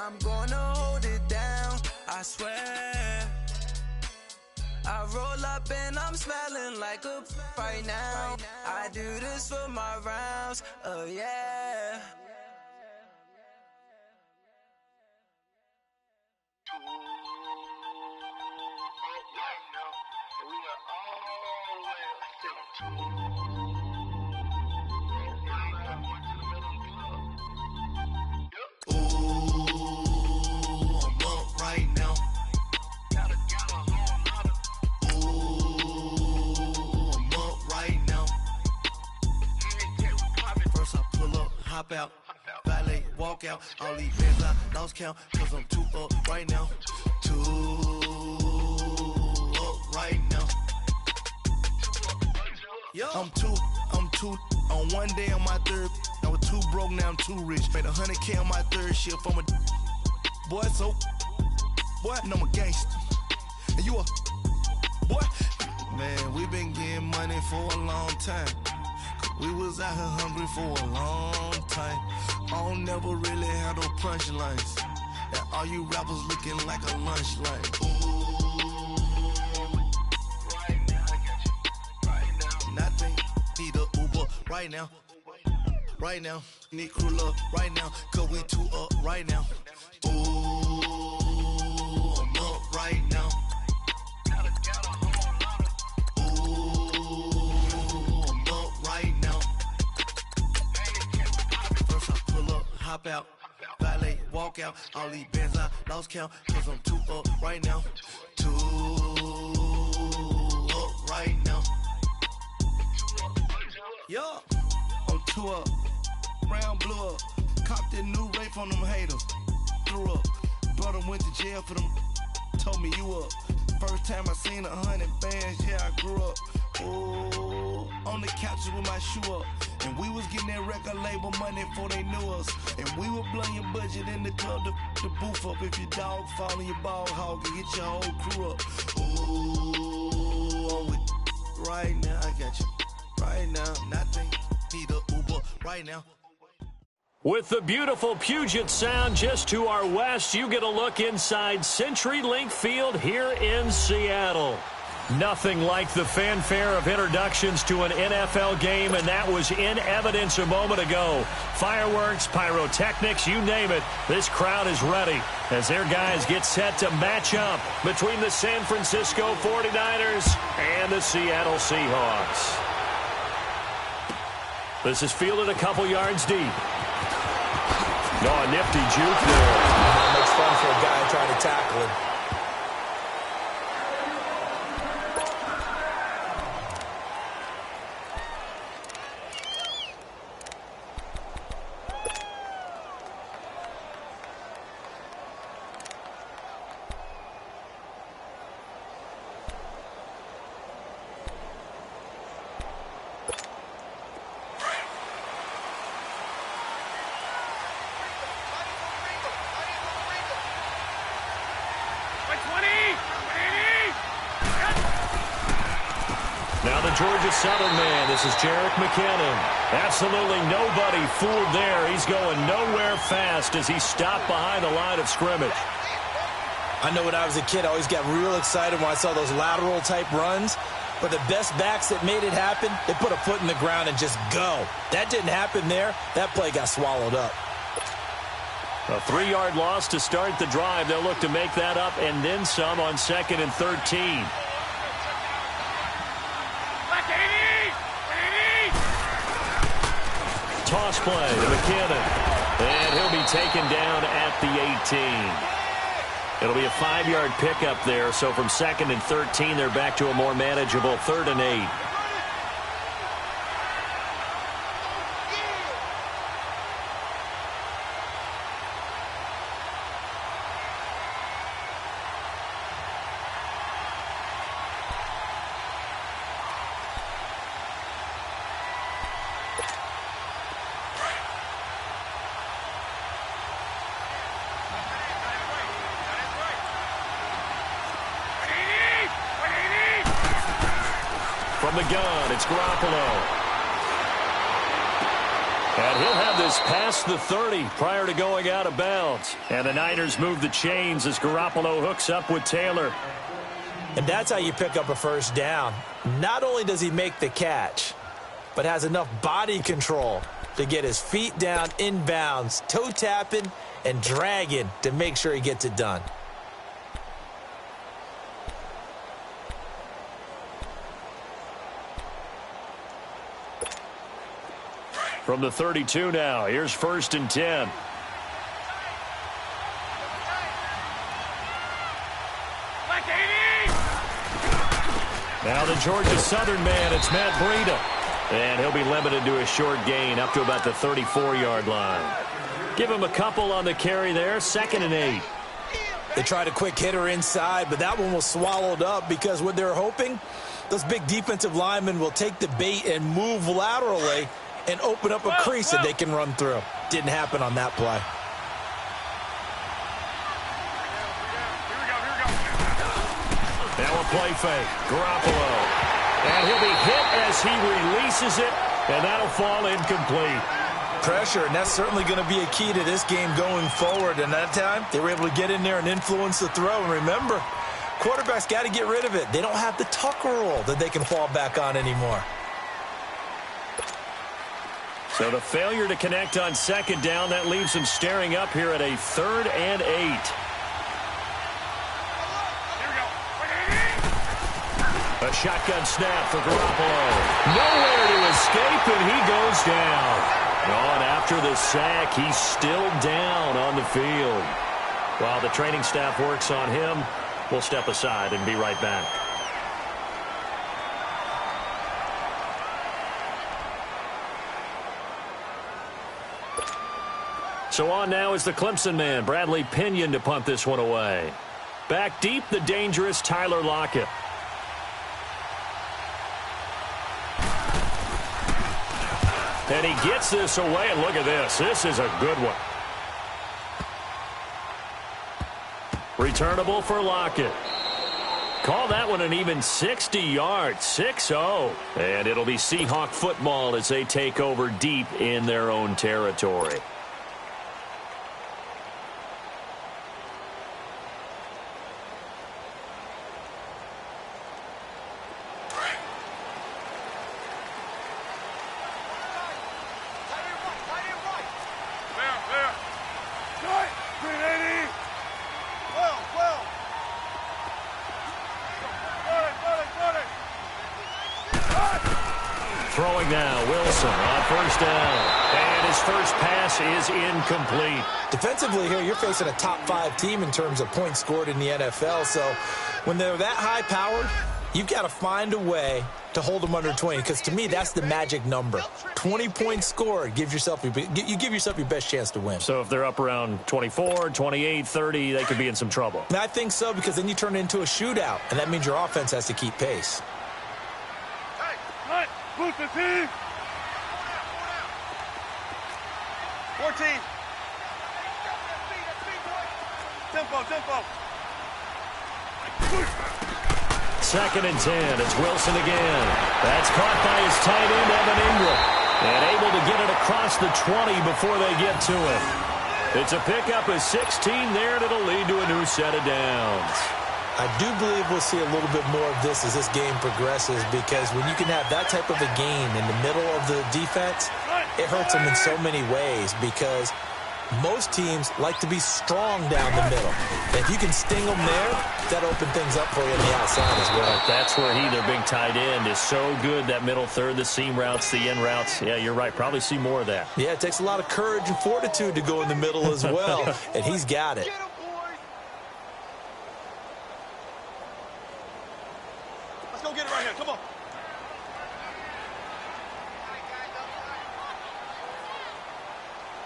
I'm gonna hold it down, I swear. I roll up and I'm smelling like a right now. I do this for my rounds, oh yeah. Hop out, valet, walk out, all these bands I lost count, cause I'm too up right now, too up right now. I'm too, on one day on my third, I was too broke, now I'm too rich, made 100K on my third shift from a boy, so, boy, and I'm a gangster, and you a, boy, man, we been getting money for a long time. We was out here hungry for a long time. I don't never really have no punchlines. And all you rappers looking like a lunch line. Ooh, right now, I got you. Right now. Nothing, need a Uber right now. Right now, need crew love right now. Cause we too up right now. Ooh, I'm up right now. Hop out, valet, walk out, all these bands I lost count, cause I'm too up right now, too up right now. Yeah, I'm too up, round blew up, copped that new rape on them haters, threw up, brother went to jail for them, told me you up, first time I seen 100 bands, yeah I grew up, ooh, on the couches with my shoe up. And we was getting that record label money before they knew us. And we were blowing your budget in the club to boof up. If your dog fall in your ball hog and get your whole crew up. Ooh, I'm with right now, I got you. Right now, nothing, need a Uber right now. With the beautiful Puget Sound just to our west, you get a look inside CenturyLink Field here in Seattle. Nothing like the fanfare of introductions to an NFL game, and that was in evidence a moment ago. Fireworks, pyrotechnics, you name it. This crowd is ready as their guys get set to match up between the San Francisco 49ers and the Seattle Seahawks. This is fielded a couple yards deep. No, a nifty juke there. That makes fun for a guy trying to tackle him. Now the Georgia Southern man, this is Jerick McKinnon. Absolutely nobody fooled there. He's going nowhere fast as he stopped behind the line of scrimmage. I know when I was a kid, I always got real excited when I saw those lateral-type runs. But the best backs that made it happen, they put a foot in the ground and just go. That didn't happen there. That play got swallowed up. A 3-yard loss to start the drive. They'll look to make that up and then some on 2nd and 13. Toss play to McKinnon. And he'll be taken down at the 18. It'll be a 5-yard pickup there. So from 2nd and 13, they're back to a more manageable 3rd and 8. From the gun, it's Garoppolo. And he'll have this past the 30 prior to going out of bounds. And the Niners move the chains as Garoppolo hooks up with Taylor. And that's how you pick up a first down. Not only does he make the catch, but has enough body control to get his feet down inbounds, toe tapping and dragging to make sure he gets it done. From the 32 now, here's 1st and 10. Now the Georgia Southern man, it's Matt Breida. And he'll be limited to a short gain up to about the 34-yard line. Give him a couple on the carry there, 2nd and 8. They tried a quick hitter inside, but that one was swallowed up because what they're hoping, those big defensive linemen will take the bait and move laterally and open up a crease that they can run through. Didn't happen on that play. Now a play fake. Garoppolo. And he'll be hit as he releases it, and that'll fall incomplete. Pressure, and that's certainly going to be a key to this game going forward. And that time, they were able to get in there and influence the throw. And remember, quarterbacks got to get rid of it. They don't have the tuck rule that they can fall back on anymore. So the failure to connect on 2nd down, that leaves him staring up here at a 3rd and 8. A shotgun snap for Garoppolo. Nowhere to escape, and he goes down. And after the sack, he's still down on the field. While the training staff works on him, we'll step aside and be right back. So on now is the Clemson man, Bradley Pinion, to punt this one away. Back deep, the dangerous Tyler Lockett. And he gets this away, and look at this. This is a good one. Returnable for Lockett. Call that one an even 60 yards, 6-0. And it'll be Seahawk football as they take over deep in their own territory. Throwing now, Wilson on 1st down. And his first pass is incomplete. Defensively here, you're facing a top 5 team in terms of points scored in the NFL. So when they're that high-powered, you've got to find a way to hold them under 20. Because to me, that's the magic number. 20 points scored, you give yourself your best chance to win. So if they're up around 24, 28, 30, they could be in some trouble. And I think so, because then you turn it into a shootout. And that means your offense has to keep pace. Boost the team. 14. Tempo. 2nd and 10. It's Wilson again. That's caught by his tight end, Evan Ingram. And able to get it across the 20 before they get to it. It's a pickup of 16 there, and it'll lead to a new set of downs. I do believe we'll see a little bit more of this as this game progresses, because when you can have that type of a gain in the middle of the defense, it hurts them in so many ways, because most teams like to be strong down the middle. And if you can sting them there, that opens things up for you on the outside as well. That's where their big tight end, is so good, that middle third, the seam routes, the in routes. Yeah, you're right. Probably see more of that. Yeah, it takes a lot of courage and fortitude to go in the middle as well, and he's got it. Let's go get it right here. Come on.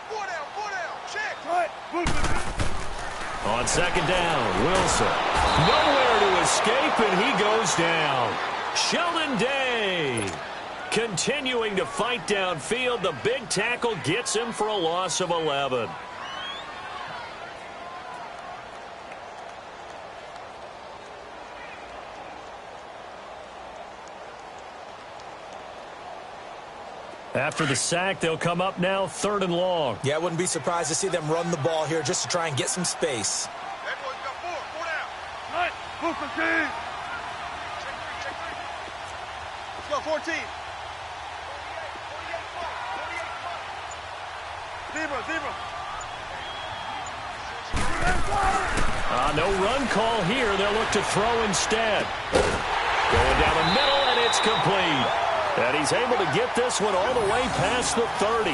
Four down. Check. Right. On 2nd down, Wilson. Nowhere to escape, and he goes down. Sheldon Day continuing to fight downfield. The big tackle gets him for a loss of 11. After the sack, they'll come up now 3rd and long. Yeah, I wouldn't be surprised to see them run the ball here just to try and get some space. Hey, boys, got 4. 4 down. Right. Booker team. Check 3. Let's go, 14. 48. Zebra. No run call here. They'll look to throw instead. Going down the middle, and it's complete. And he's able to get this one all the way past the 30.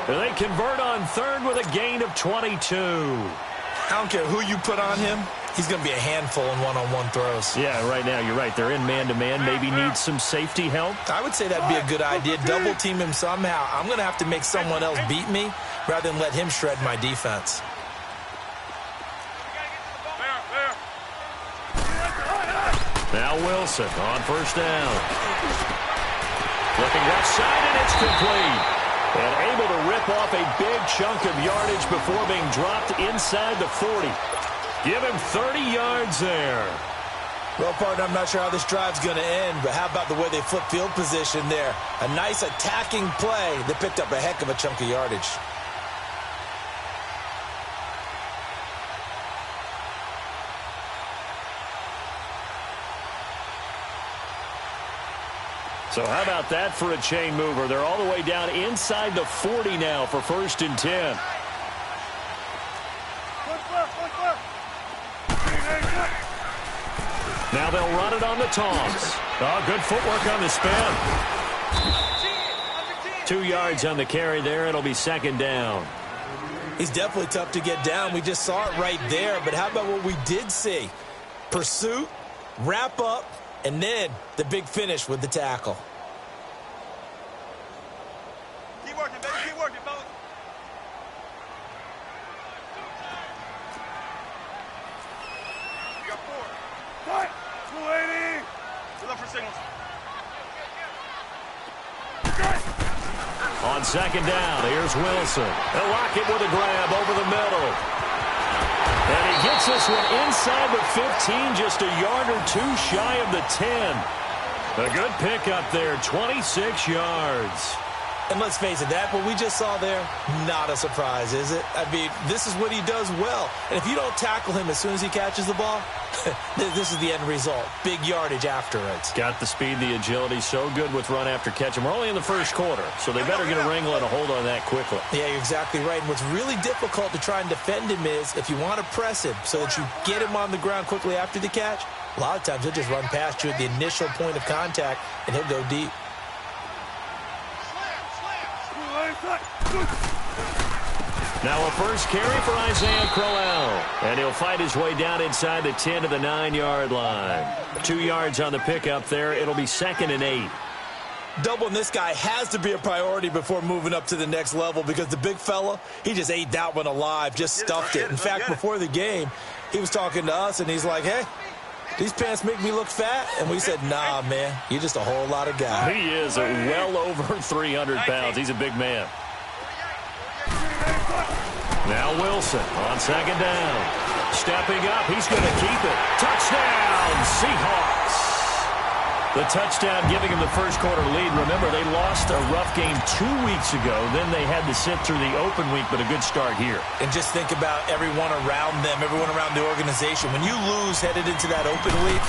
And they convert on 3rd with a gain of 22. I don't care who you put on him. He's going to be a handful in one-on-one throws. Yeah, right now, you're right. They're in man-to-man. Maybe need some safety help. I would say that'd be a good idea. Double team him somehow. I'm going to have to make someone else beat me rather than let him shred my defense. Now Wilson on 1st down. Looking left side, and it's complete. And able to rip off a big chunk of yardage before being dropped inside the 40. Give him 30 yards there. Well, partner, I'm not sure how this drive's going to end, but how about the way they flip field position there? A nice attacking play that picked up a heck of a chunk of yardage. So how about that for a chain mover? They're all the way down inside the 40 now for 1st and 10. Now they'll run it on the toss. Oh, good footwork on the spin. 2 yards on the carry there. It'll be 2nd down. He's definitely tough to get down. We just saw it right there. But how about what we did see? Pursuit, wrap up, and then the big finish with the tackle. Keep working, baby. Keep working, fellas. You got 4. Cut. 280. Good luck for signals. On 2nd down, here's Wilson. They'll lock it with a grab over the middle. And he gets this one inside the 15, just a yard or 2 shy of the 10. A good pickup there, 26 yards. And let's face it, that what we just saw there, not a surprise, is it? I mean, this is what he does well. And if you don't tackle him as soon as he catches the ball, this is the end result. Big yardage afterwards. Got the speed, the agility, so good with run after catch. And we're only in the 1st quarter, so they better get a wrangle and a hold on that quickly. Yeah, you're exactly right. And what's really difficult to try and defend him is if you want to press him so that you get him on the ground quickly after the catch, a lot of times he'll just run past you at the initial point of contact, and he'll go deep. Now a first carry for Isaiah Crowell. And he'll fight his way down inside the 10 to the 9-yard line. 2 yards on the pickup there. It'll be 2nd and 8. Doubling this guy has to be a priority before moving up to the next level because the big fella, he just ate that one alive, just stuffed it. In fact, before the game, he was talking to us, and he's like, hey, these pants make me look fat. And we said, nah, man, you're just a whole lot of guy. He is well over 300 pounds. He's a big man. Now Wilson on 2nd down. Stepping up, he's going to keep it. Touchdown, Seahawks. The touchdown giving him the 1st quarter lead. Remember, they lost a rough game 2 weeks ago. Then they had to sit through the open week, but a good start here. And just think about everyone around them, everyone around the organization. When you lose headed into that open week,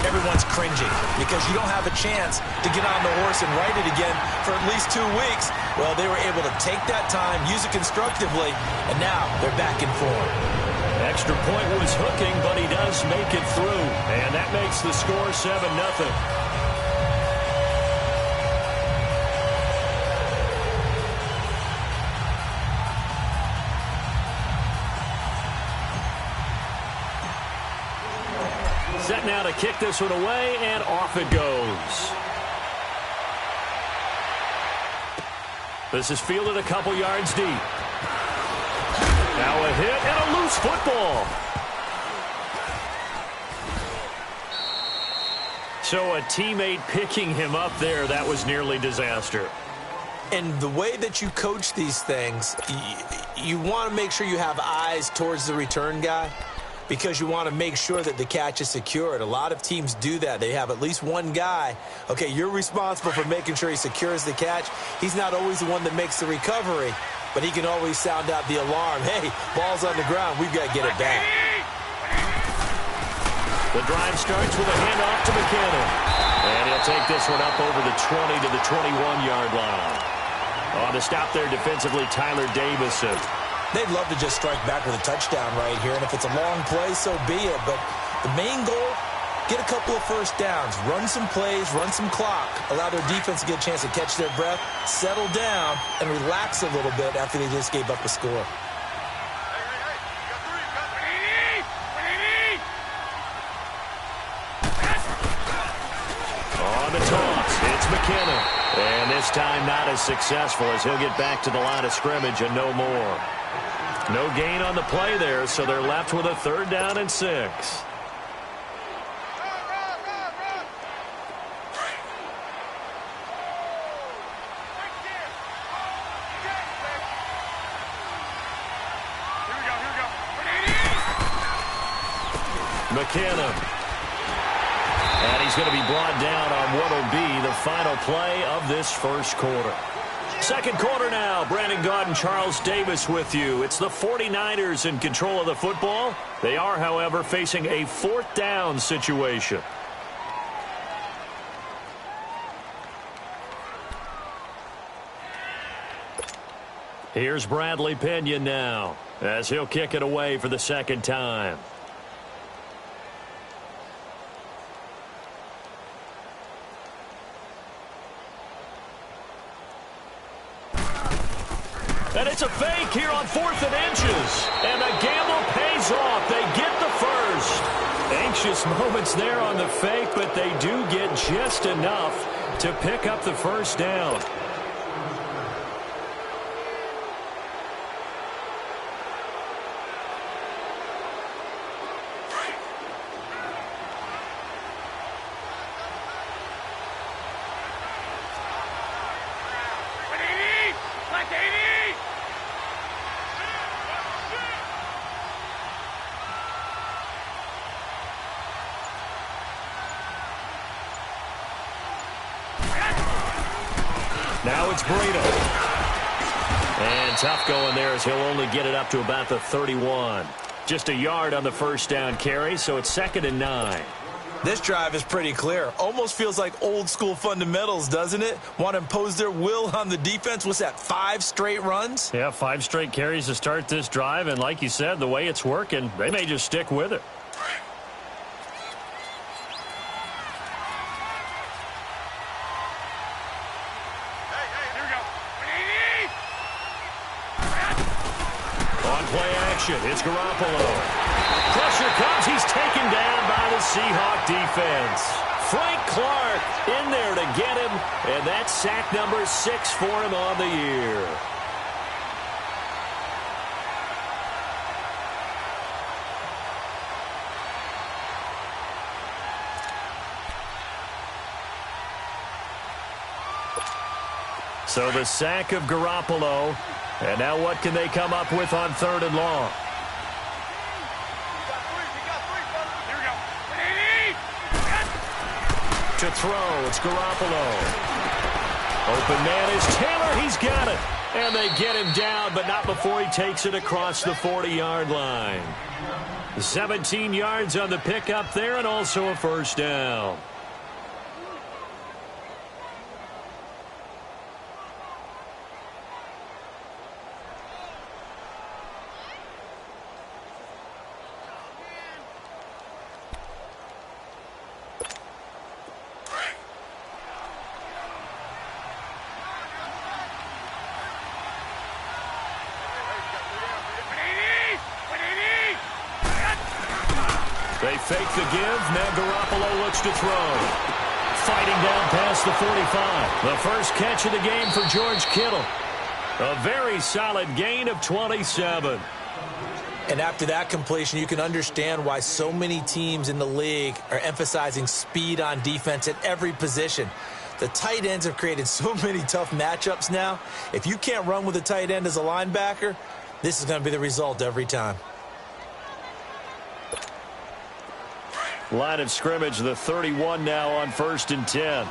everyone's cringing because you don't have a chance to get on the horse and ride it again for at least 2 weeks. Well, they were able to take that time, use it constructively, and now they're back in form. Extra point was hooking, but he does make it through. And that makes the score 7-0. Set now to kick this one away, and off it goes. This is fielded a couple yards deep. Now a hit and a loose football. So a teammate picking him up there, that was nearly disaster. And the way that you coach these things, you want to make sure you have eyes towards the return guy. because you want to make sure that the catch is secured. A lot of teams do that. They have at least one guy. Okay, you're responsible for making sure he secures the catch. He's not always the one that makes the recovery, but he can always sound out the alarm. Hey, ball's on the ground. We've got to get it back. The drive starts with a handoff to McKinnon. And he'll take this one up over the 20 to the 21-yard line. On to stop there defensively, Tyler Davison. They'd love to just strike back with a touchdown right here, and if it's a long play, so be it. But the main goal, get a couple of first downs, run some plays, run some clock, allow their defense to get a chance to catch their breath, settle down, and relax a little bit after they just gave up a score. On the toss, it's McKinnon. And this time not as successful as he'll get back to the line of scrimmage and no more. No gain on the play there, so they're left with a 3rd down and 6. McKinnon. And he's going to be brought down on what will be the final play of this first quarter. Second quarter now. Brandon Gaud and Charles Davis with you. It's the 49ers in control of the football. They are, however, facing a 4th down situation. Here's Bradley Pinion now as he'll kick it away for the 2nd time. And it's a fake here on 4th and inches. And the gamble pays off. They get the first. Anxious moments there on the fake, but they do get just enough to pick up the first down. Now it's Breida. And tough going there as he'll only get it up to about the 31. Just a yard on the first down carry, so it's 2nd and 9. This drive is pretty clear. Almost feels like old school fundamentals, doesn't it? Want to impose their will on the defense. What's that, 5 straight runs? Yeah, 5 straight carries to start this drive. And like you said, the way it's working, they may just stick with it. It's Garoppolo. Pressure comes. He's taken down by the Seahawks defense. Frank Clark in there to get him, and that's sack number 6 for him on the year. So the sack of Garoppolo. And now what can they come up with on 3rd and long? To throw, it's Garoppolo. Open man is Taylor. He's got it. And they get him down, but not before he takes it across the 40-yard line. 17 yards on the pickup there and also a first down. They fake the give. Now Garoppolo looks to throw. Fighting down past the 45. The first catch of the game for George Kittle. A very solid gain of 27. And after that completion, you can understand why so many teams in the league are emphasizing speed on defense at every position. The tight ends have created so many tough matchups now. If you can't run with a tight end as a linebacker, this is going to be the result every time. Line of scrimmage, the 31 now on 1st and 10.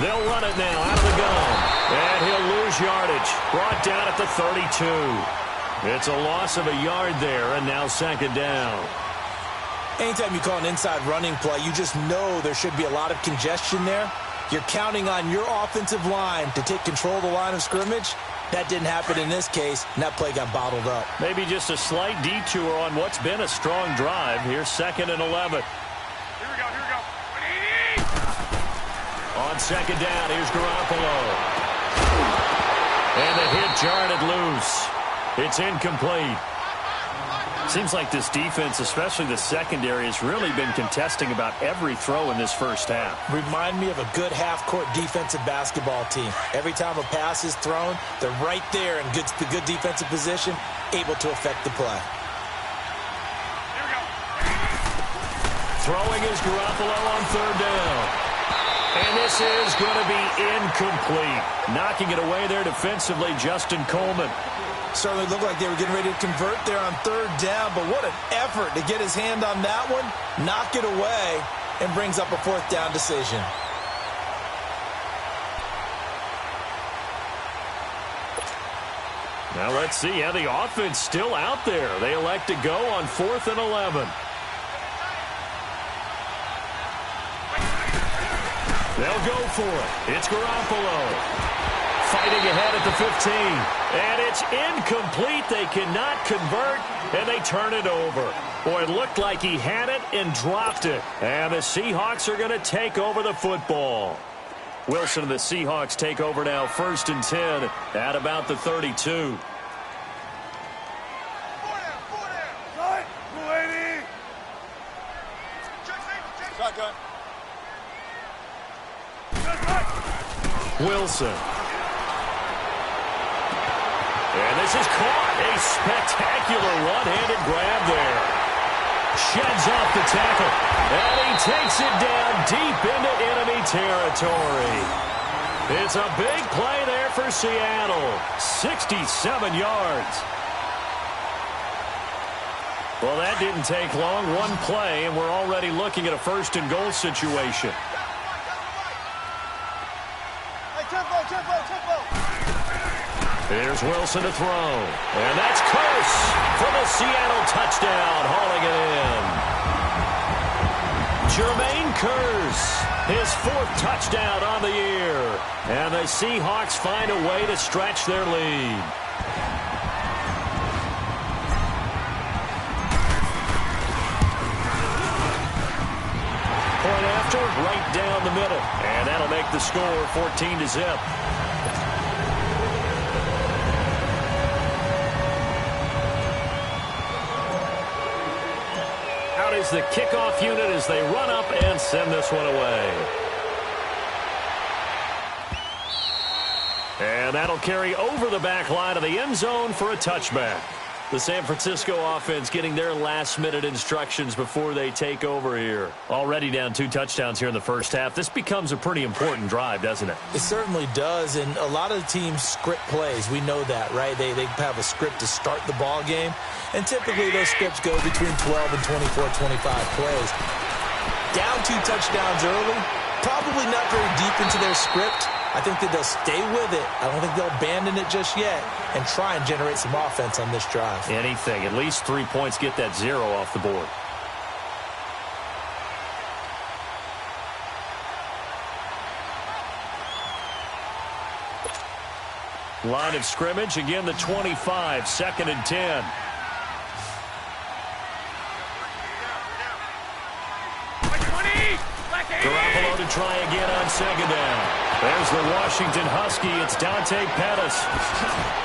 They'll run it now out of the gun. And he'll lose yardage. Brought down at the 32. It's a loss of a yard there, and now 2nd down. Anytime you call an inside running play, you just know there should be a lot of congestion there. You're counting on your offensive line to take control of the line of scrimmage. That didn't happen in this case, and that play got bottled up. Maybe just a slight detour on what's been a strong drive. Here's 2nd and 11. Here we go, here we go. On 2nd down, here's Garoppolo. And the hit jarred it loose. It's incomplete. Seems like this defense, especially the secondary, has really been contesting about every throw in this first half. Remind me of a good half-court defensive basketball team. Every time a pass is thrown, they're right there in good defensive position, able to affect the play. Here we go. Throwing is Garoppolo on 3rd down. And this is going to be incomplete. Knocking it away there defensively, Justin Coleman. Certainly looked like they were getting ready to convert there on 3rd down, but what an effort to get his hand on that one, knock it away, and brings up a 4th down decision. Now let's see how the offense still out there. They elect to go on 4th and 11. They'll go for it. It's Garoppolo. Fighting ahead at the 15. And it's incomplete. They cannot convert, and they turn it over. Boy, it looked like he had it and dropped it. And the Seahawks are going to take over the football. Wilson and the Seahawks take over now, 1st and 10 at about the 32. 4 down. 280. Shotgun. Wilson. And this is caught. A spectacular one-handed grab there. Sheds off the tackle. And he takes it down deep into enemy territory. It's a big play there for Seattle. 67 yards. Well, that didn't take long. One play, and we're already looking at a 1st and goal situation. Hey, tempo. Here's Wilson to throw. And that's Curse for the Seattle touchdown, hauling it in. Jermaine Curse, his 4th touchdown on the year. And the Seahawks find a way to stretch their lead. Point after, right down the middle. And that'll make the score 14-0. Is the kickoff unit as they run up and send this one away. And that'll carry over the back line of the end zone for a touchback. The San Francisco offense getting their last-minute instructions before they take over here. Already down 2 touchdowns here in the first half. This becomes a pretty important drive, doesn't it? It certainly does, and a lot of the teams script plays. We know that, right? They have a script to start the ball game, and typically those scripts go between 12 and 24, 25 plays. Down 2 touchdowns early, probably not very deep into their script. I think that they'll stay with it. I don't think they'll abandon it just yet and try and generate some offense on this drive. Anything. At least 3 points, get that 0 off the board. Line of scrimmage, again the 25, 2nd and 10. Garoppolo to try again on 2nd down. There's the Washington Husky. It's Dante Pettis.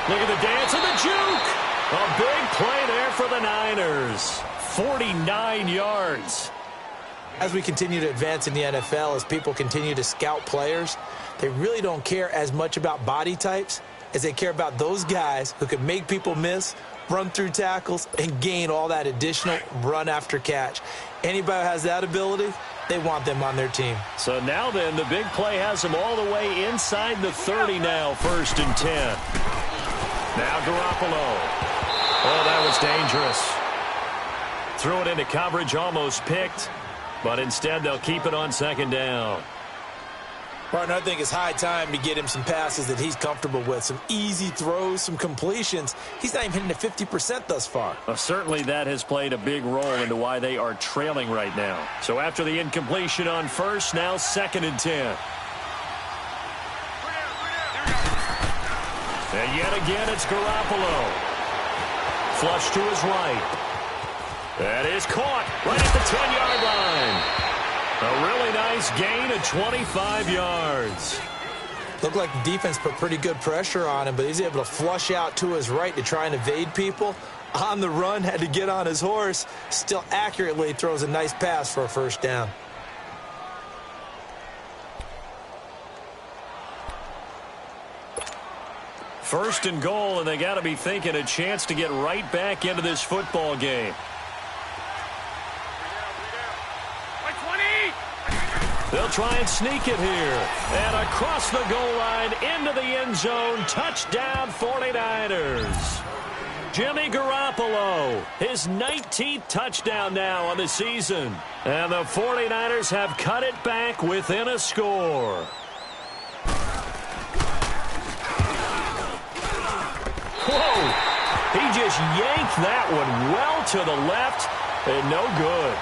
Look at the dance and the juke. A big play there for the Niners. 49 yards. As we continue to advance in the NFL, as people continue to scout players, they really don't care as much about body types as they care about those guys who can make people miss, run through tackles, and gain all that additional run after catch. Anybody who has that ability, they want them on their team. So now then, the big play has them all the way inside the 30 now, 1st and 10. Now Garoppolo. Oh, that was dangerous. Threw it into coverage, almost picked, but instead they'll keep it on second down. Partner, I think it's high time to get him some passes that he's comfortable with, some easy throws, some completions. He's not even hitting at 50% thus far. Well, certainly that has played a big role into why they are trailing right now. So after the incompletion on first, now 2nd and 10. And yet again, it's Garoppolo. Flush to his right. That is caught right at the 10-yard line. A really nice gain of 25 yards. Looked like the defense put pretty good pressure on him, but he's able to flush out to his right to try and evade people. On the run, had to get on his horse. Still accurately throws a nice pass for a first down. First and goal, and they got to be thinking a chance to get right back into this football game. They'll try and sneak it here. And across the goal line into the end zone. Touchdown 49ers. Jimmy Garoppolo, his 19th touchdown now on the season. And the 49ers have cut it back within a score. Whoa! He just yanked that one well to the left and no good.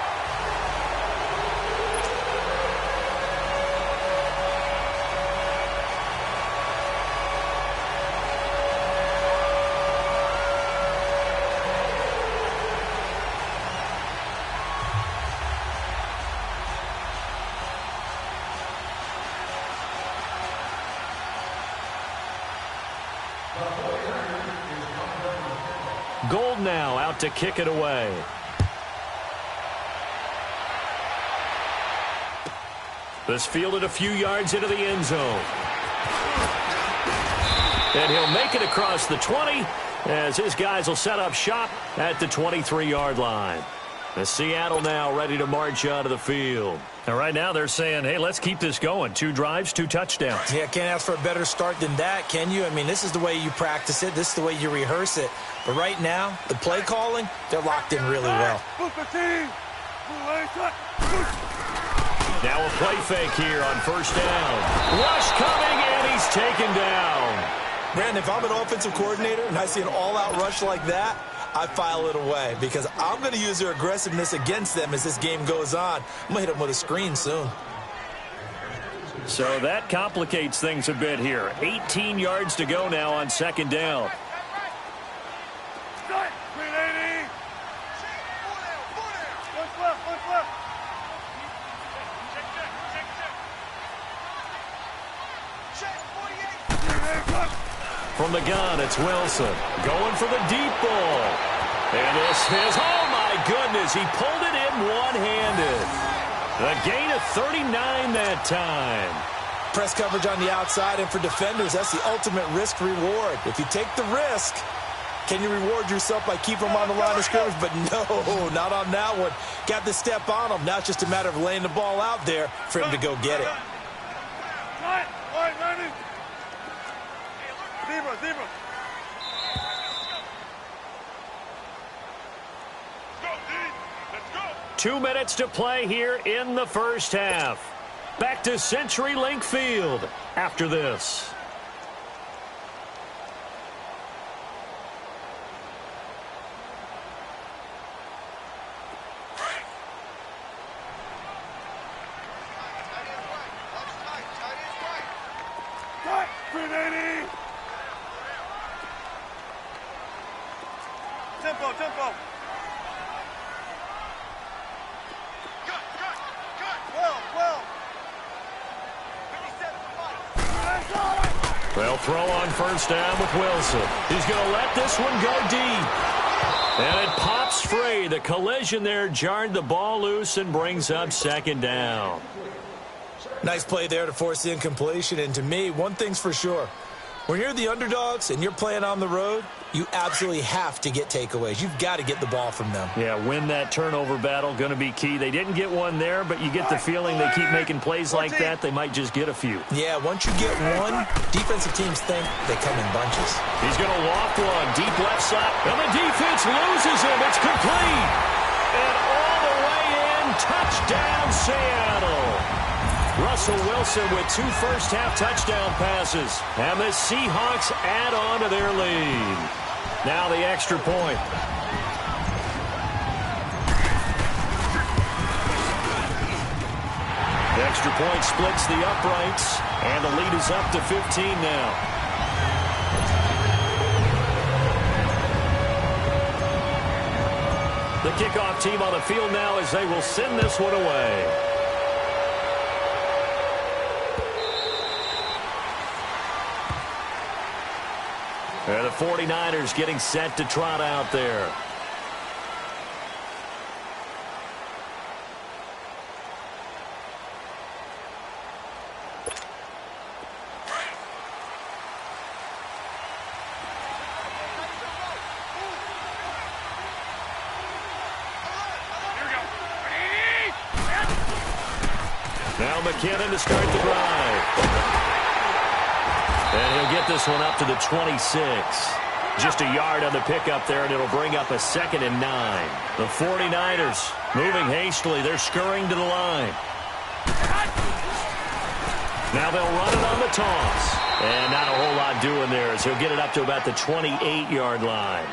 Gold now out to kick it away. This fielded a few yards into the end zone. And he'll make it across the 20 as his guys will set up shop at the 23-yard line. The Seattle now ready to march out of the field. And right now they're saying, hey, let's keep this going. 2 drives, 2 touchdowns. Yeah, can't ask for a better start than that, can you? I mean, this is the way you practice it. This is the way you rehearse it. But right now, the play calling, they're locked in really well. Now a play fake here on first down. Rush coming, and he's taken down. Brandon, if I'm an offensive coordinator and I see an all-out rush like that, I file it away because I'm going to use their aggressiveness against them as this game goes on. I'm going to hit them with a screen soon. So that complicates things a bit here. 18 yards to go now on second down. From the gun, it's Wilson going for the deep ball. And this is, oh my goodness, he pulled it in one-handed. A gain of 39 that time. Press coverage on the outside, and for defenders, that's the ultimate risk-reward. If you take the risk, can you reward yourself by keeping them on the line of scrimmage? But no, not on that one. Got the step on him. Now it's just a matter of laying the ball out there for him to go get it. Zebra. 2 minutes to play here in the first half. Back to CenturyLink Field after this. Tempo. They'll throw on first down with Wilson. He's going to let this one go deep. And it pops free. The collision there jarred the ball loose and brings up second down. Nice play there to force the incompletion. And to me, one thing's for sure. When you're the underdogs and you're playing on the road, you absolutely have to get takeaways. You've got to get the ball from them. Yeah, win that turnover battle, going to be key. They didn't get one there, but you get the feeling they keep making plays like that, they might just get a few. Yeah, once you get one, defensive teams think they come in bunches. He's going to loft one, deep left side, and the defense loses him. It's complete. And all the way in, touchdown Seattle. Russell Wilson with 2 first-half touchdown passes. And the Seahawks add on to their lead. Now the extra point. The extra point splits the uprights, and the lead is up to 15 now. The kickoff team on the field now as they will send this one away. And the 49ers getting set to trot out there. Now McKinnon to start the drive. And he'll get this one up to the 26. Just a yard on the pickup there, and it'll bring up a 2nd and 9. The 49ers moving hastily. They're scurrying to the line. Now they'll run it on the toss. And not a whole lot doing there as he'll get it up to about the 28-yard line.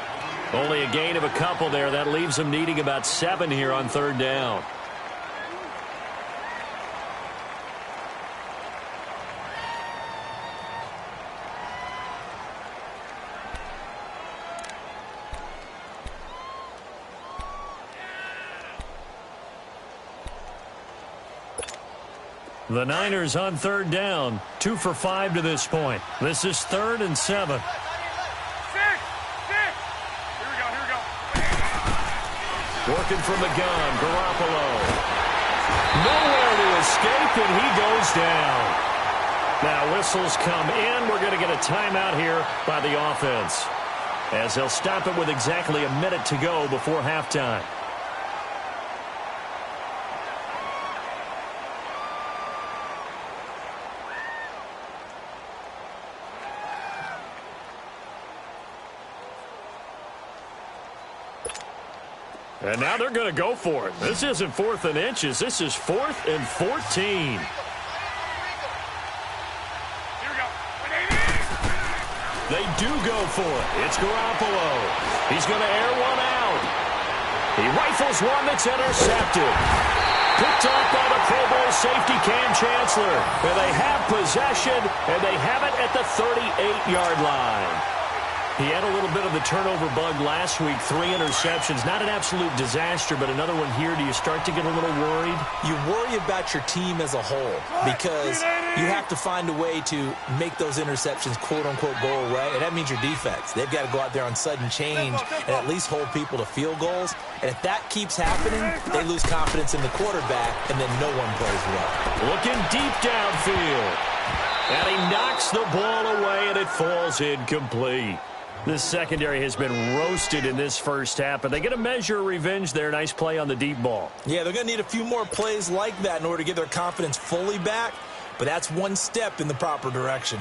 Only a gain of a couple there. That leaves them needing about 7 here on 3rd down. The Niners on 3rd down, 2 for 5 to this point. This is 3rd and 7. 6. Here we go. Working from the gun, Garoppolo. Nowhere to escape, and he goes down. Now whistles come in. We're going to get a timeout here by the offense, as they'll stop it with exactly a minute to go before halftime. And now they're going to go for it. This isn't 4th and inches. This is 4th and 14. Here we go. They do go for it. It's Garoppolo. He's going to air one out. He rifles one that's intercepted. Picked off by the Pro Bowl safety Cam Chancellor. And they have possession, and they have it at the 38-yard line. He had a little bit of the turnover bug last week, 3 interceptions. Not an absolute disaster, but another one here. Do you start to get a little worried? You worry about your team as a whole because you have to find a way to make those interceptions, quote-unquote, go away, and that means your defense. They've got to go out there on sudden change and at least hold people to field goals. And if that keeps happening, they lose confidence in the quarterback, and then no one plays well. Looking deep downfield. And he knocks the ball away, and it falls incomplete. This secondary has been roasted in this first half, but they get a measure of revenge there. Nice play on the deep ball. Yeah, they're going to need a few more plays like that in order to get their confidence fully back, but that's one step in the proper direction.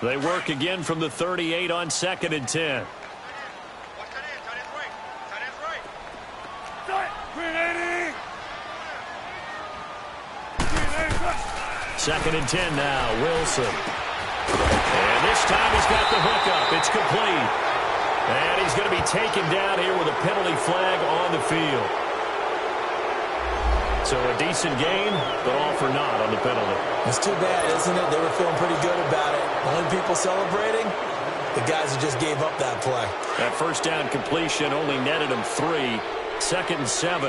They work again from the 38 on 2nd and 10. Watch that end. Tight end's right. Tight end's right. Tight. 2nd and 10 now. Wilson. And this time he's got the hookup. It's complete. And he's going to be taken down here with a penalty flag on the field. So a decent game, but all for naught on the penalty. It's too bad, isn't it? They were feeling pretty good about it. The only people celebrating, the guys who just gave up that play. That first down completion only netted him 3. 2nd and 7.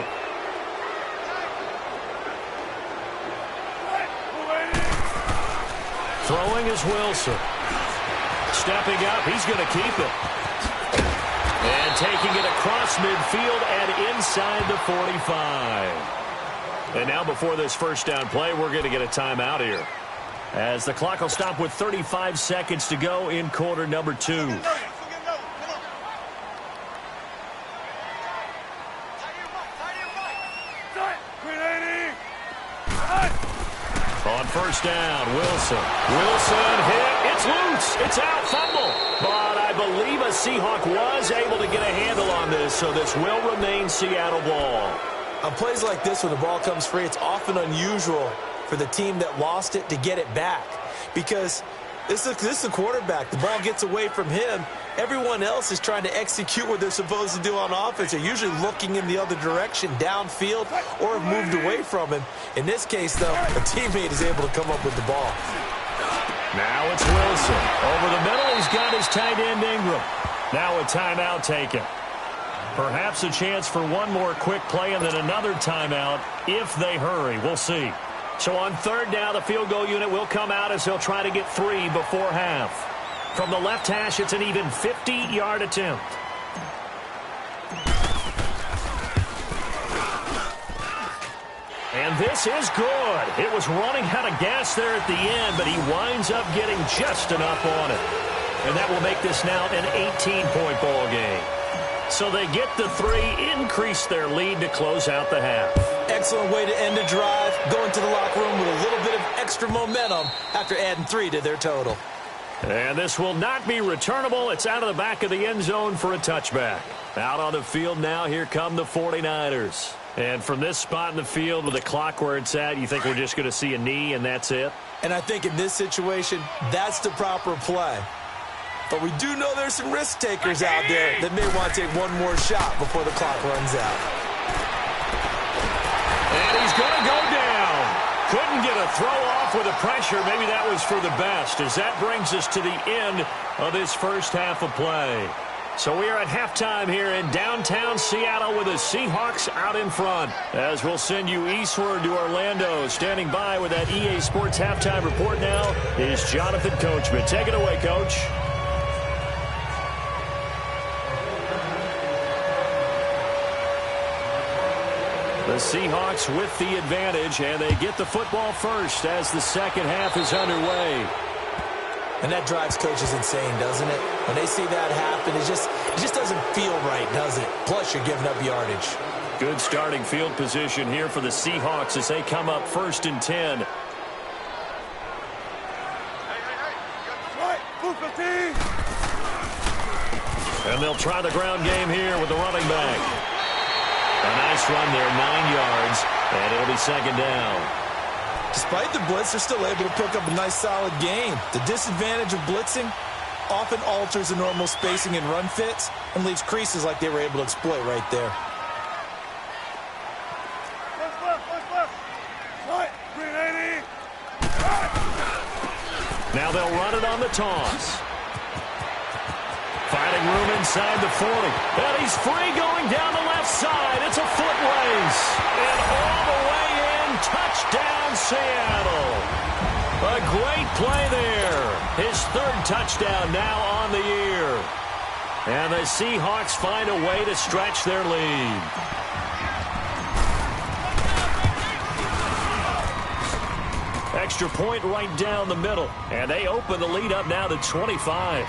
Throwing is Wilson. Stepping up, he's going to keep it. And taking it across midfield and inside the 45. And now before this first down play, we're going to get a timeout here. as the clock will stop with 35 seconds to go in quarter number 2. On first down, Wilson. Wilson hit. It's loose. It's out. Fumble. But I believe a Seahawk was able to get a handle on this, so this will remain Seattle ball. On plays like this, when the ball comes free, it's often unusual for the team that lost it to get it back. Because this is the quarterback. The ball gets away from him. Everyone else is trying to execute what they're supposed to do on offense. They're usually looking in the other direction, downfield, or have moved away from him. In this case, though, a teammate is able to come up with the ball. Now it's Wilson. Over the middle, he's got his tight end Ingram. Now a timeout taken. Perhaps a chance for one more quick play and then another timeout if they hurry. We'll see. So on third down, the field goal unit will come out as they'll try to get 3 before half. From the left hash, it's an even 50-yard attempt. And this is good. It was running out of gas there at the end, but he winds up getting just enough on it. And that will make this now an 18-point ball game. So they get the 3, increase their lead to close out the half. Excellent way to end a drive, going to the locker room with a little bit of extra momentum after adding 3 to their total. And this will not be returnable. It's out of the back of the end zone for a touchback. Out on the field now, here come the 49ers. And from this spot in the field with the clock where it's at, you think we're just going to see a knee and that's it? And I think in this situation, that's the proper play. But we do know there's some risk takers out there that may want to take one more shot before the clock runs out. And he's going to go down. Couldn't get a throw off with the pressure. Maybe that was for the best, as that brings us to the end of this first half of play. So we are at halftime here in downtown Seattle with the Seahawks out in front. As we'll send you eastward to Orlando. Standing by with that EA Sports halftime report now is Jonathan Coachman. Take it away, Coach. The Seahawks with the advantage, and they get the football first as the second half is underway. And that drives coaches insane, doesn't it? When they see that happen, it just doesn't feel right, does it? Plus, you're giving up yardage. Good starting field position here for the Seahawks as they come up 1st and 10. And they'll try the ground game here with the running back. A nice run there, 9 yards, and it'll be second down. Despite the blitz, they're still able to pick up a nice solid gain. The disadvantage of blitzing often alters the normal spacing and run fits and leaves creases like they were able to exploit right there. Now they'll run it on the toss. Finding room inside the 40. And he's free going down the left side. It's a foot race. And all the way in, touchdown Seattle. A great play there. His 3rd touchdown now on the year. And the Seahawks find a way to stretch their lead. Extra point right down the middle. And they open the lead up now to 25.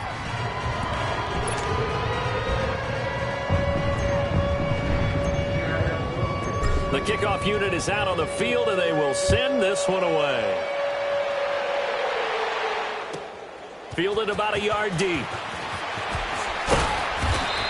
The kickoff unit is out on the field, and they will send this one away. Fielded about a yard deep.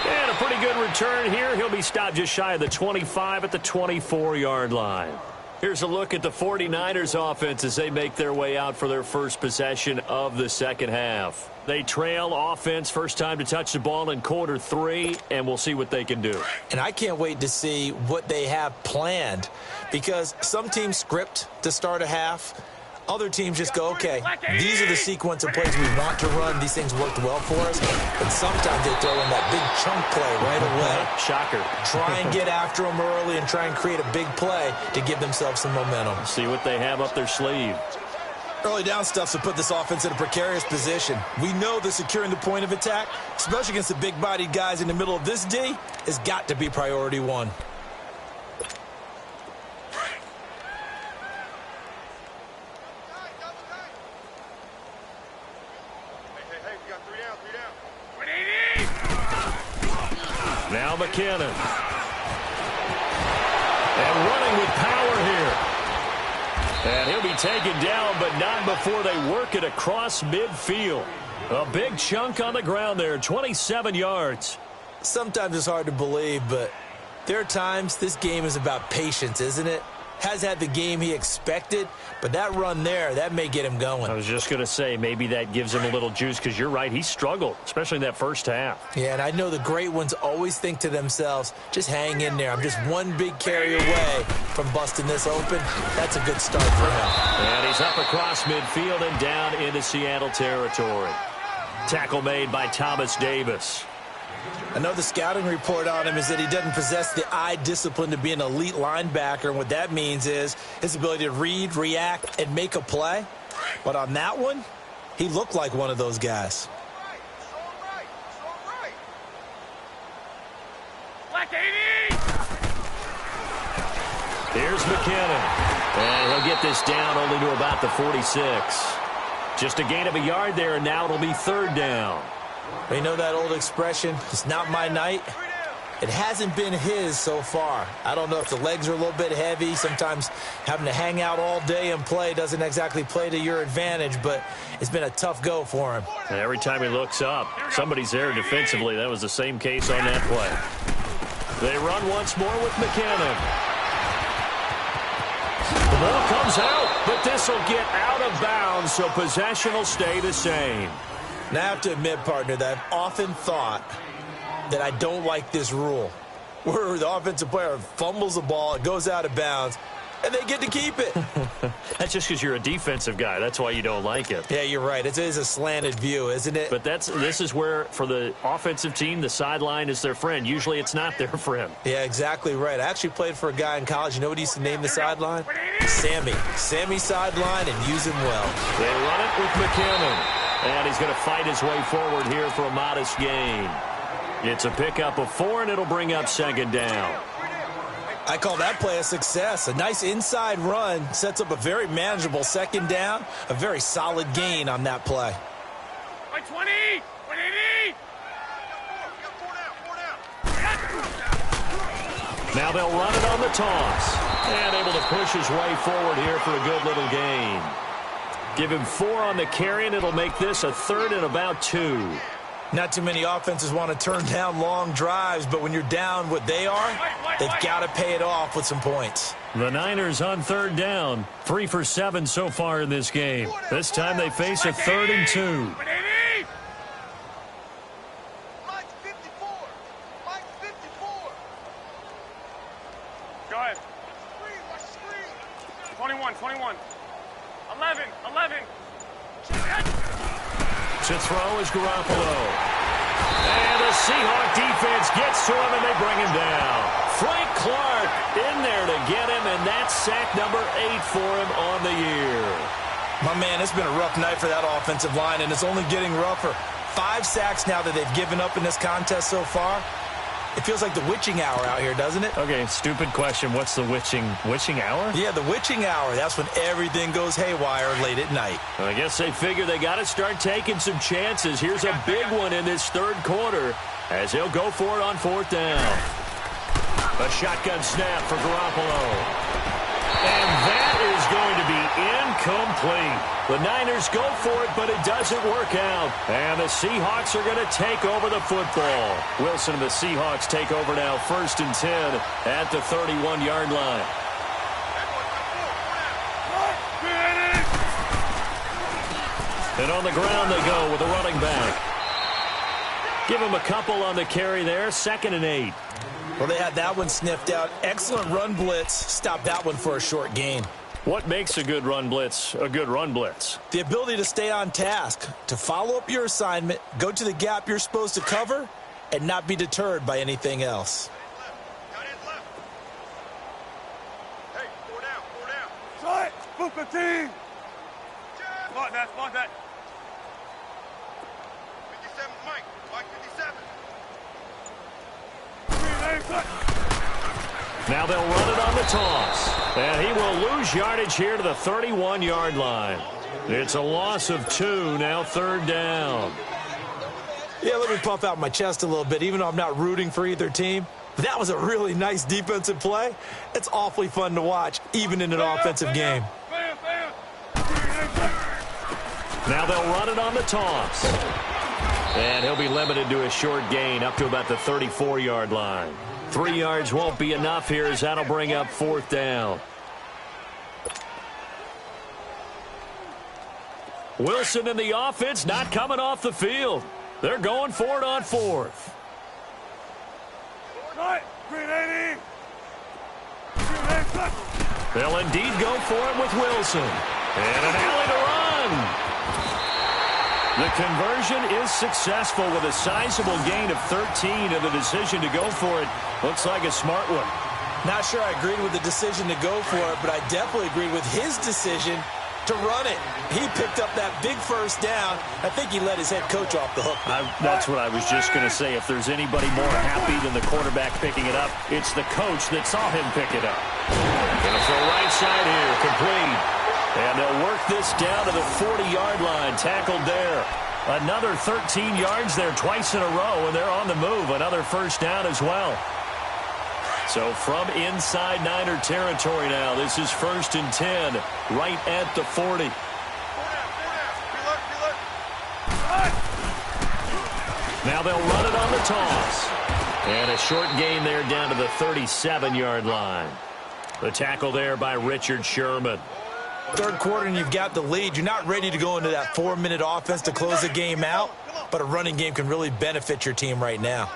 And a pretty good return here. He'll be stopped just shy of the 25 at the 24-yard line. Here's a look at the 49ers offense as they make their way out for their first possession of the second half. They trail offense, first time to touch the ball in quarter 3, and we'll see what they can do. And I can't wait to see what they have planned, because some teams script to start a half. Other teams just go, okay, these are the sequence of plays we want to run. These things worked well for us. And sometimes they throw in that big chunk play right away. Shocker. Try and get after them early and try and create a big play to give themselves some momentum. See what they have up their sleeve. Early down stuff to put this offense in a precarious position. We know that securing the point of attack, especially against the big-bodied guys in the middle of this D, has got to be priority 1. McKinnon. And running with power here. And he'll be taken down, but not before they work it across midfield. A big chunk on the ground there, 27 yards. Sometimes it's hard to believe, but there are times this game is about patience, isn't it? Has had the game he expected, but that run there, that may get him going. I was just going to say, maybe that gives him a little juice, because you're right, he struggled, especially in that first half. Yeah, and I know the great ones always think to themselves, just hang in there. I'm just one big carry away from busting this open. That's a good start for him. And he's up across midfield and down into Seattle territory. Tackle made by Thomas Davis. Another scouting report on him is that he doesn't possess the eye discipline to be an elite linebacker. And what that means is his ability to read, react, and make a play. But on that one, he looked like one of those guys. Here's McKinnon. And he'll get this down only to about the 46. Just a gain of a yard there, and now it'll be third down. You know that old expression, it's not my night? It hasn't been his so far. I don't know if the legs are a little bit heavy. Sometimes having to hang out all day and play doesn't exactly play to your advantage, but it's been a tough go for him. And every time he looks up, somebody's there defensively. That was the same case on that play. They run once more with McKinnon. The ball comes out, but this will get out of bounds, so possession will stay the same. Now, I have to admit, partner, that I've often thought that I don't like this rule, where the offensive player fumbles the ball, it goes out of bounds, and they get to keep it. That's just because you're a defensive guy. That's why you don't like it. Yeah, you're right. It is a slanted view, isn't it? But this is where, for the offensive team, the sideline is their friend. Usually it's not their friend. Yeah, exactly right. I actually played for a guy in college. You know what he used to name the sideline? Sammy. Sammy sideline, and use him well. They run it with McKinnon. And he's going to fight his way forward here for a modest gain. It's a pickup of 4, and it'll bring up second down. I call that play a success. A nice inside run sets up a very manageable second down. A very solid gain on that play. 20! 180! Now they'll run it on the toss. And able to push his way forward here for a good little gain. Give him 4 on the carry, and it'll make this a third and about 2. Not too many offenses want to turn down long drives, but when you're down what they are, they've got to pay it off with some points. The Niners on third down. 3 for 7 so far in this game. This time they face a 3rd and 2. Go ahead. 21. 11. To throw is Garoppolo. And the Seahawks defense gets to him, and they bring him down. Frank Clark in there to get him, and that's sack number 8 for him on the year. My man, it's been a rough night for that offensive line, and it's only getting rougher. 5 sacks now that they've given up in this contest so far. It feels like the witching hour out here, doesn't it? Okay, stupid question. What's the witching hour? Yeah, the witching hour. That's when everything goes haywire late at night. I guess they figure they got to start taking some chances. Here's a big one in this third quarter as he'll go for it on 4th down. A shotgun snap for Garoppolo. And that is going to be incomplete. The Niners go for it, but it doesn't work out. And the Seahawks are going to take over the football. Wilson and the Seahawks take over now, 1st and 10 at the 31-yard line. And on the ground they go with a running back. Give him a couple on the carry there, 2nd and 8. Well, they had that one sniffed out. Excellent run blitz. Stop that one for a short gain. What makes a good run blitz a good run blitz? The ability to stay on task, to follow up your assignment, go to the gap you're supposed to cover, and not be deterred by anything else. Hey, 4 down. Shot! Booker team! Spot that. 57, Mike. Mike 57. Now they'll run it on the toss. And he will lose yardage here to the 31-yard line. It's a loss of 2, now 3rd down. Yeah, let me puff out my chest a little bit, even though I'm not rooting for either team. That was a really nice defensive play. It's awfully fun to watch, even in an offensive game. Now they'll run it on the toss. And he'll be limited to a short gain up to about the 34-yard line. 3 yards won't be enough here as that'll bring up 4th down. Wilson in the offense not coming off the field. They're going for it on 4th. They'll indeed go for it with Wilson. And an alley to run. The conversion is successful with a sizable gain of 13, and the decision to go for it looks like a smart one. Not sure I agreed with the decision to go for it, but I definitely agreed with his decision to run it. He picked up that big first down. I think he let his head coach off the hook. That's what I was just going to say. If there's anybody more happy than the quarterback picking it up, it's the coach that saw him pick it up. Going to throw right side here, complete. And they'll work this down to the 40-yard line, tackled there. Another 13 yards there twice in a row, and they're on the move. Another first down as well. So from inside Niner territory now, this is 1st and 10, right at the 40. Now they'll run it on the toss. And a short gain there down to the 37-yard line. The tackle there by Richard Sherman. Third quarter and you've got the lead. You're not ready to go into that 4-minute offense to close the game out, but a running game can really benefit your team right now.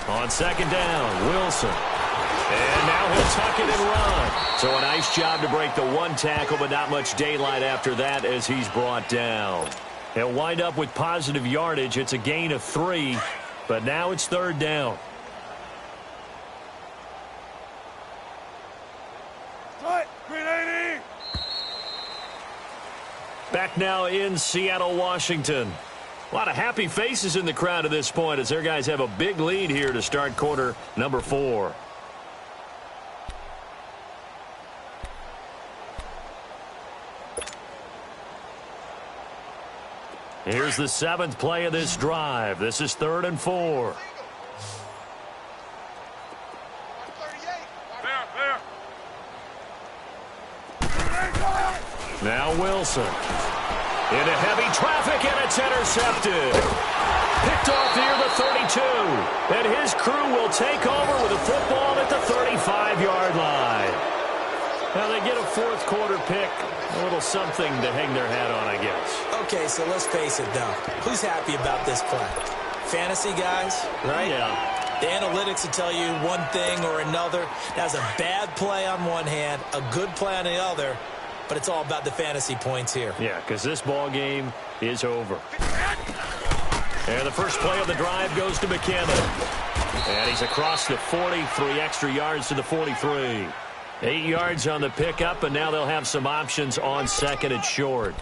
On 2nd down, Wilson. And now he'll tuck it and run. So a nice job to break the 1 tackle, but not much daylight after that as he's brought down. He'll wind up with positive yardage. It's a gain of 3, but now it's 3rd down. Back now in Seattle, Washington. A lot of happy faces in the crowd at this point as their guys have a big lead here to start quarter number 4. Here's the 7th play of this drive. This is 3rd and 4. Now Wilson. Into heavy traffic, and it's intercepted. Picked off near the 32. And his crew will take over with a football at the 35-yard line. Now they get a 4th quarter pick. A little something to hang their hat on, I guess. Okay, so let's face it, though. Who's happy about this play? Fantasy guys, right? Yeah. The analytics will tell you one thing or another. That's a bad play on one hand, a good play on the other, but it's all about the fantasy points here. Yeah, because this ball game is over. And the first play of the drive goes to McKinnon. And he's across the 40, 3 extra yards to the 43. 8 yards on the pickup, and now they'll have some options on 2nd and short.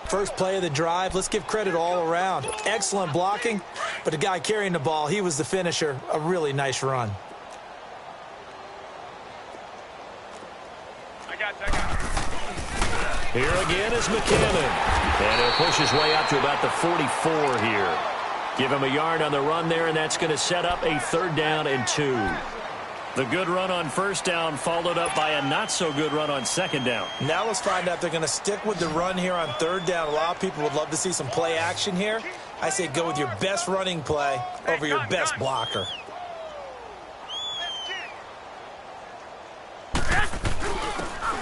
First play of the drive, let's give credit all around. Excellent blocking, but the guy carrying the ball, he was the finisher. A really nice run. I got it. Here again is McKinnon. And he'll push his way up to about the 44 here. Give him a yard on the run there, and that's going to set up a 3rd down and 2. The good run on 1st down followed up by a not-so-good run on 2nd down. Now let's find out if they're going to stick with the run here on 3rd down. A lot of people would love to see some play action here. I say go with your best running play over your best blocker.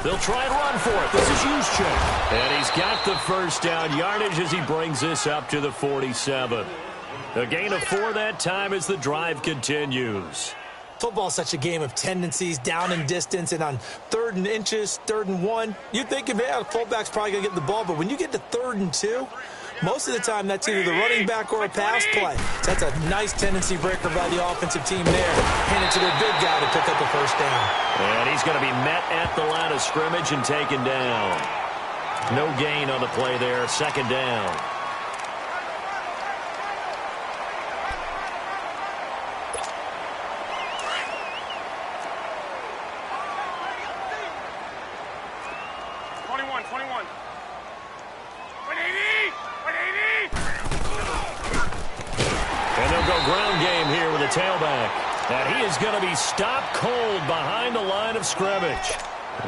They'll try and run for it. This is Juszczyk. And he's got the 1st down yardage as he brings this up to the 47. A gain of 4 that time as the drive continues. Football's such a game of tendencies, down and distance, and on 3rd and inches, 3rd and 1, you think, yeah, the fullback's probably going to get the ball, but when you get to 3rd and 2, most of the time that's either the running back or a pass play. So that's a nice tendency breaker by the offensive team there. Hand it to their big guy to pick up a 1st down. And he's going to be met at the line of scrimmage and taken down. No gain on the play there, 2nd down. tailback. And he is going to be stopped cold behind the line of scrimmage.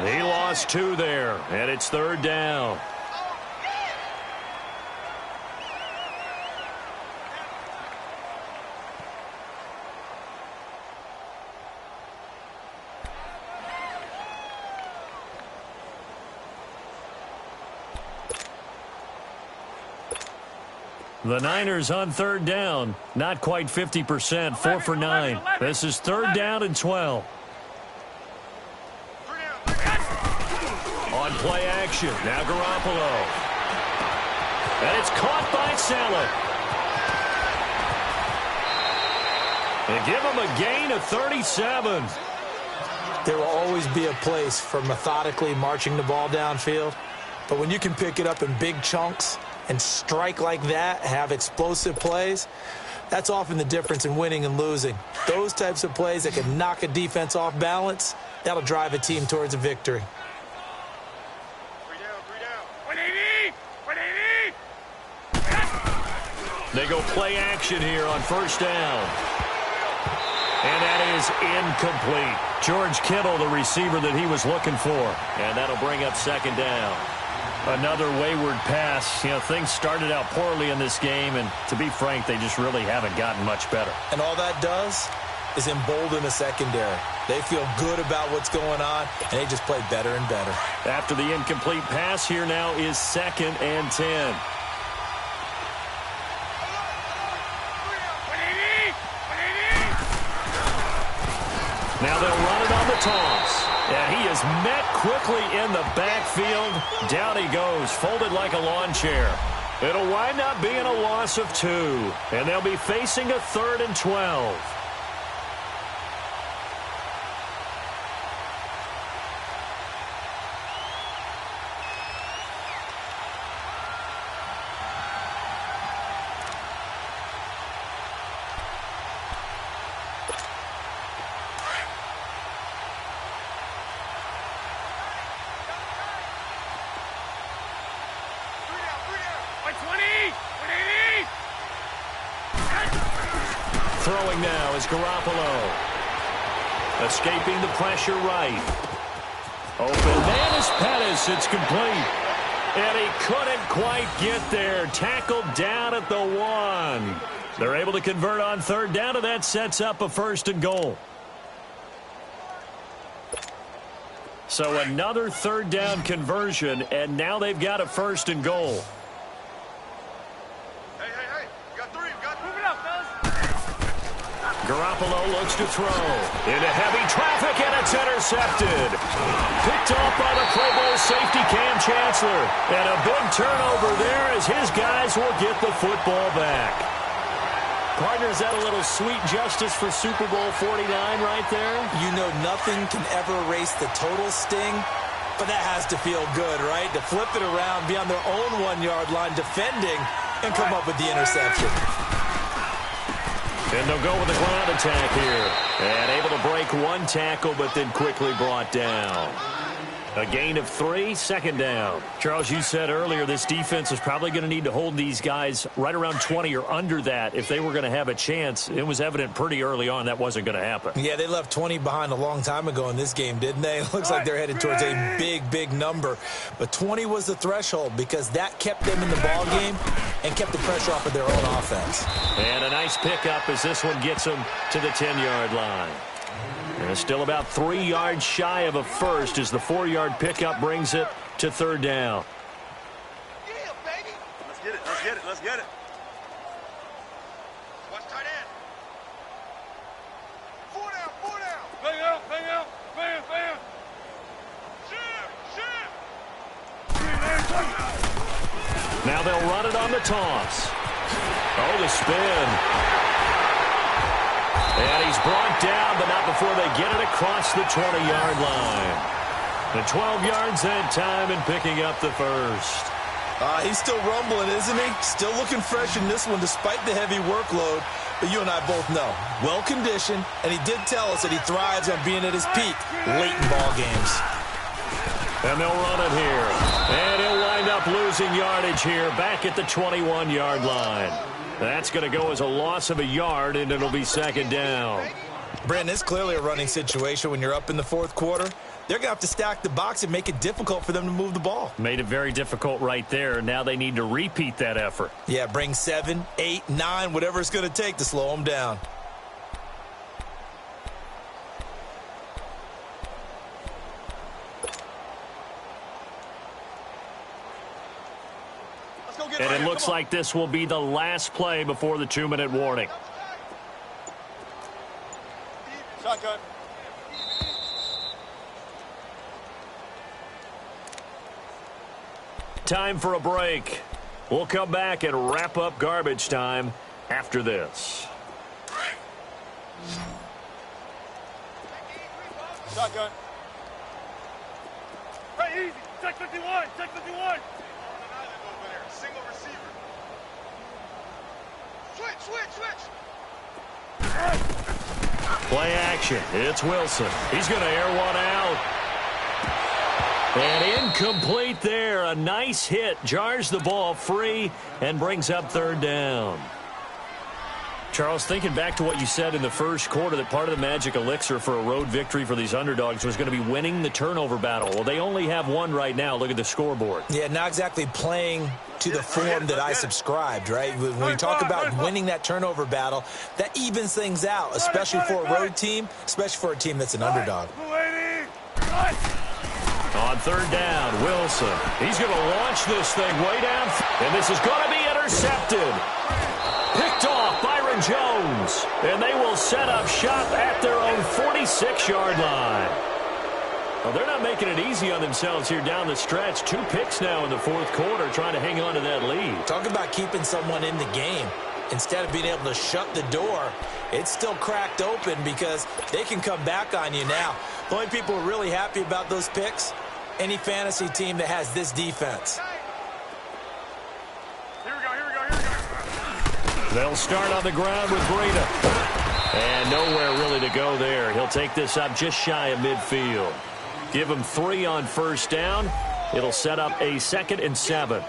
He lost 2 there, and it's 3rd down. The Niners on 3rd down. Not quite 50%, 4 for 9. This is 3rd down and 12. On play action, now Garoppolo. And it's caught by Saleh. They give him a gain of 37. There will always be a place for methodically marching the ball downfield. But when you can pick it up in big chunks and strike like that, have explosive plays, that's often the difference in winning and losing. Those types of plays that can knock a defense off balance, that'll drive a team towards a victory. 3 down. 180! 180! They go play action here on 1st down. And that is incomplete. George Kittle, the receiver that he was looking for. And that'll bring up 2nd down. Another wayward pass. You know, things started out poorly in this game, and to be frank, they just really haven't gotten much better. And all that does is embolden the secondary. They feel good about what's going on, and they just play better and better. After the incomplete pass, here now is 2nd and 10. Now they'll run it on the toss. And he is met quickly in the backfield. Down he goes, folded like a lawn chair. It'll wind up being a loss of 2. And they'll be facing a 3rd and 12. Throwing now is Garoppolo. Escaping the pressure right. Open man is Pettis. It's complete. And he couldn't quite get there. Tackled down at the 1. They're able to convert on 3rd down, and that sets up a 1st and goal. So another 3rd down conversion, and now they've got a 1st and goal. Garoppolo looks to throw. Into heavy traffic, and it's intercepted. Picked off by the Pro Bowl safety Cam Chancellor. And a big turnover there as his guys will get the football back. Partner, is that a little sweet justice for Super Bowl 49 right there? You know nothing can ever erase the total sting, but that has to feel good, right? To flip it around, be on their own 1-yard line defending, and come up with the interception. And they'll go with the ground attack here. And able to break 1 tackle, but then quickly brought down. A gain of 3, 2nd down. Charles, you said earlier this defense is probably going to need to hold these guys right around 20 or under that if they were going to have a chance. It was evident pretty early on that wasn't going to happen. Yeah, they left 20 behind a long time ago in this game, didn't they? It looks like they're headed towards a big, big number. But 20 was the threshold because that kept them in the ball game and kept the pressure off of their own offense. And a nice pickup as this one gets them to the 10-yard line. And it's still about 3 yards shy of a 1st as the 4-yard pickup brings it to 3rd down. Yeah, baby. Let's get it. Let's get it. Let's get it. Watch tight end. 4 down. 4 down. Bang out. Bang out. Bang. Bang. Shit. Now they'll run it on the toss. Oh, the spin. And he's brought down, but not before they get it across the 20-yard line. And 12 yards that time and picking up the 1st. He's still rumbling, isn't he? Still looking fresh in this one despite the heavy workload. But you and I both know, well-conditioned, and he did tell us that he thrives on being at his peak late in ball games. And they'll run it here. And he'll wind up losing losing yardage here back at the 21-yard line. That's going to go as a loss of a yard, and it'll be second down. Brandon, it's clearly a running situation when you're up in the fourth quarter. They're going to have to stack the box and make it difficult for them to move the ball. Made it very difficult right there. Now they need to repeat that effort. Yeah, bring 7, 8, 9, whatever it's going to take to slow them down. And it looks like this will be the last play before the 2-minute warning. Shotgun. Time for a break. We'll come back and wrap up garbage time after this. Shotgun. Hey, easy. Check 51. Check 51. Single receiver. Switch. Play action. It's Wilson. He's going to air one out. And incomplete there. A nice hit. Jars the ball free and brings up third down. Charles, thinking back to what you said in the first quarter, that part of the magic elixir for a road victory for these underdogs was going to be winning the turnover battle. Well, they only have one right now. Look at the scoreboard. Yeah, not exactly playing to the form that I subscribed, right? When you talk about winning that turnover battle, that evens things out, especially for a road team, especially for a team that's an underdog. On third down, Wilson. He's going to launch this thing way down. And this is going to be intercepted. Picked off Byron Jones. And they will set up shop at their own 46-yard line. Well, they're not making it easy on themselves here down the stretch. 2 picks now in the fourth quarter trying to hang on to that lead. Talk about keeping someone in the game. Instead of being able to shut the door, it's still cracked open because they can come back on you now. The only people who are really happy about those picks, any fantasy team that has this defense. Here we go. They'll start on the ground with Breida. And nowhere really to go there. He'll take this up just shy of midfield. Give him 3 on first down. It'll set up a 2nd and 7.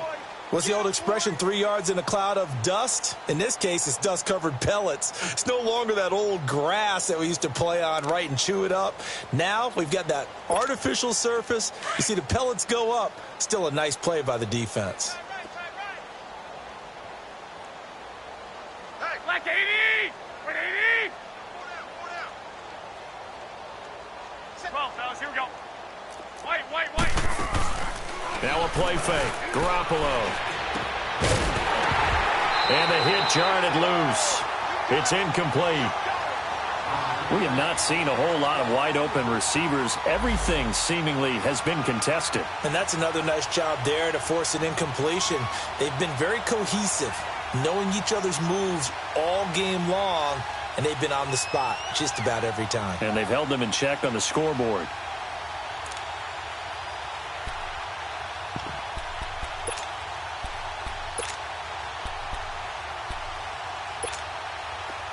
What's the old expression, 3 yards in a cloud of dust? In this case, it's dust-covered pellets. It's no longer that old grass that we used to play on, right, and chew it up. Now we've got that artificial surface. You see the pellets go up. Still a nice play by the defense. Hey, black 80! Wait, 80! 12, fellas, here we go. White. Now a play fake. Garoppolo. And the hit jarred it loose. It's incomplete. We have not seen a whole lot of wide open receivers. Everything seemingly has been contested. And that's another nice job there to force an incompletion. They've been very cohesive, knowing each other's moves all game long, and they've been on the spot just about every time. And they've held them in check on the scoreboard.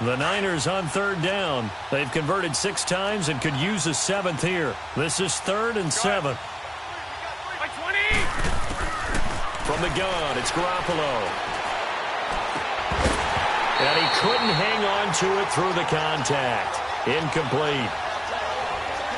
The Niners on third down. They've converted 6 times and could use a 7th here. This is 3rd and 7. By 20! From the gun, it's Garoppolo. And he couldn't hang on to it through the contact. Incomplete.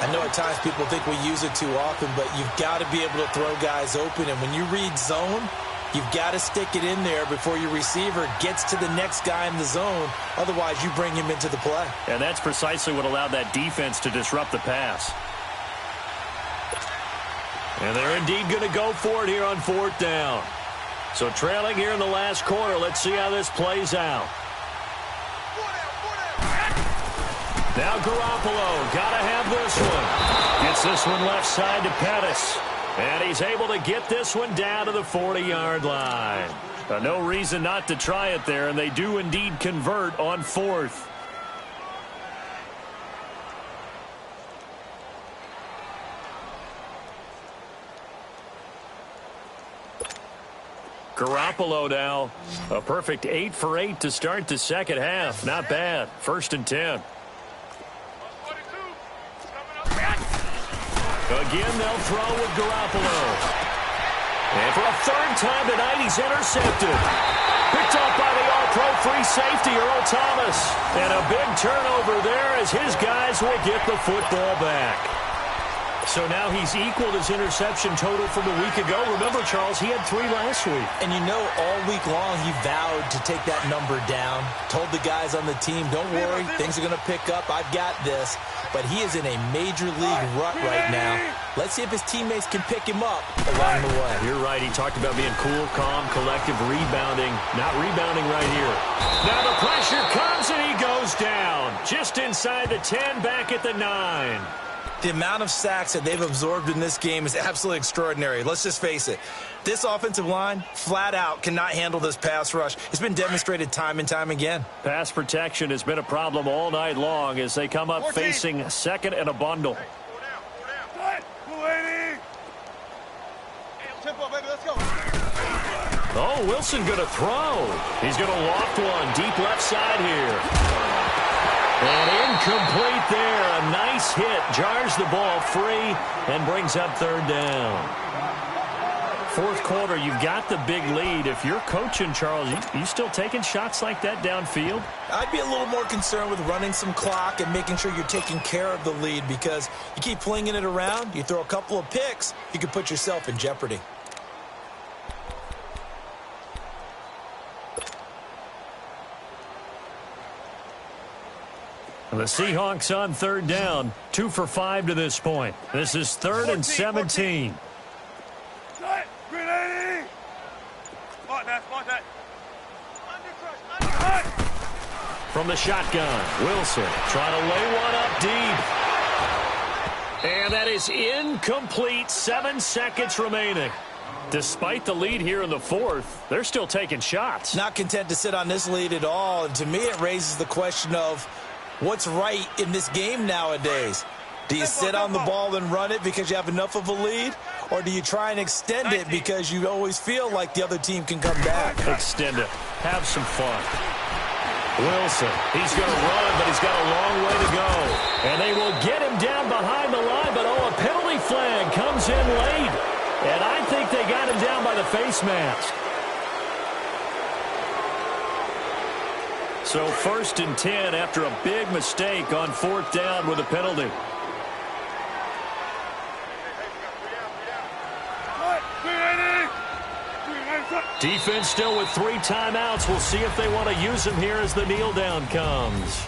I know at times people think we use it too often, but you've got to be able to throw guys open. And when you read zone, you've got to stick it in there before your receiver gets to the next guy in the zone. Otherwise, you bring him into the play. And that's precisely what allowed that defense to disrupt the pass. And they're indeed going to go for it here on 4th down. So trailing here in the last quarter, let's see how this plays out. Now Garoppolo, got to have this one. Gets this one left side to Pettis. And he's able to get this one down to the 40-yard line. No reason not to try it there, and they do indeed convert on 4th. Garoppolo now, a perfect 8 for 8 to start the second half. Not bad. 1st and 10. Coming up. Again, they'll throw with Garoppolo. And for a third time tonight, he's intercepted. Picked off by the all-pro free safety, Earl Thomas. And a big turnover there as his guys will get the football back. So now he's equaled his interception total from a week ago. Remember, Charles, he had 3 last week. And you know, all week long he vowed to take that number down. Told the guys on the team, don't worry, things are going to pick up. I've got this. But he is in a major league rut right now. Let's see if his teammates can pick him up along the way. You're right. He talked about being cool, calm, collective, rebounding. Not rebounding right here. Now the pressure comes and he goes down. Just inside the 10, back at the 9. The amount of sacks that they've absorbed in this game is absolutely extraordinary. Let's just face it. This offensive line, flat out, cannot handle this pass rush. It's been demonstrated time and time again. Pass protection has been a problem all night long as they come up facing second and a bundle. Tempo, baby, let's go. Oh, Wilson going to throw. He's going to loft one deep left side here. And incomplete there. A nice hit. Jars the ball free and brings up third down. Fourth quarter, you've got the big lead. If you're coaching, Charles, you still taking shots like that downfield? I'd be a little more concerned with running some clock and making sure you're taking care of the lead, because you keep flinging it around, you throw a couple of picks, you could put yourself in jeopardy. The Seahawks on third down, 2 for 5 to this point. This is 3rd and 17. From the shotgun, Wilson trying to lay one up deep. And that is incomplete. 7 seconds remaining. Despite the lead here in the fourth, they're still taking shots. Not content to sit on this lead at all. And to me, it raises the question of what's right in this game nowadays. Do you sit on the ball and run it because you have enough of a lead? Or do you try and extend it because you always feel like the other team can come back? Extend it. Have some fun. Wilson, he's going to run, but he's got a long way to go. And they will get him down behind the line, but a penalty flag comes in late. And I think they got him down by the face mask. So 1st and 10 after a big mistake on 4th down with a penalty. Defense still with 3 timeouts. We'll see if they want to use them here as the kneel down comes.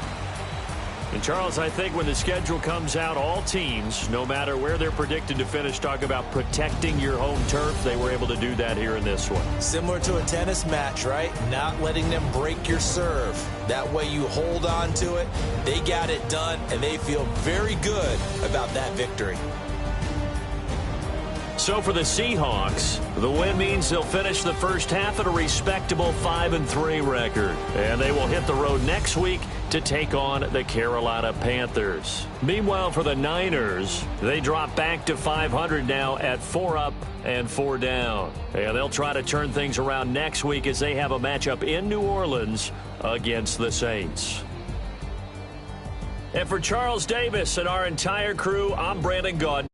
And Charles, I think when the schedule comes out, all teams, no matter where they're predicted to finish, talk about protecting your home turf. They were able to do that here in this one. Similar to a tennis match, right? Not letting them break your serve. That way you hold on to it. They got it done, and they feel very good about that victory. So for the Seahawks, the win means they'll finish the first half at a respectable 5-3 record. And they will hit the road next week to take on the Carolina Panthers. Meanwhile, for the Niners, they drop back to 500 now at 4 up and 4 down. And they'll try to turn things around next week as they have a matchup in New Orleans against the Saints. And for Charles Davis and our entire crew, I'm Brandon Gaudin.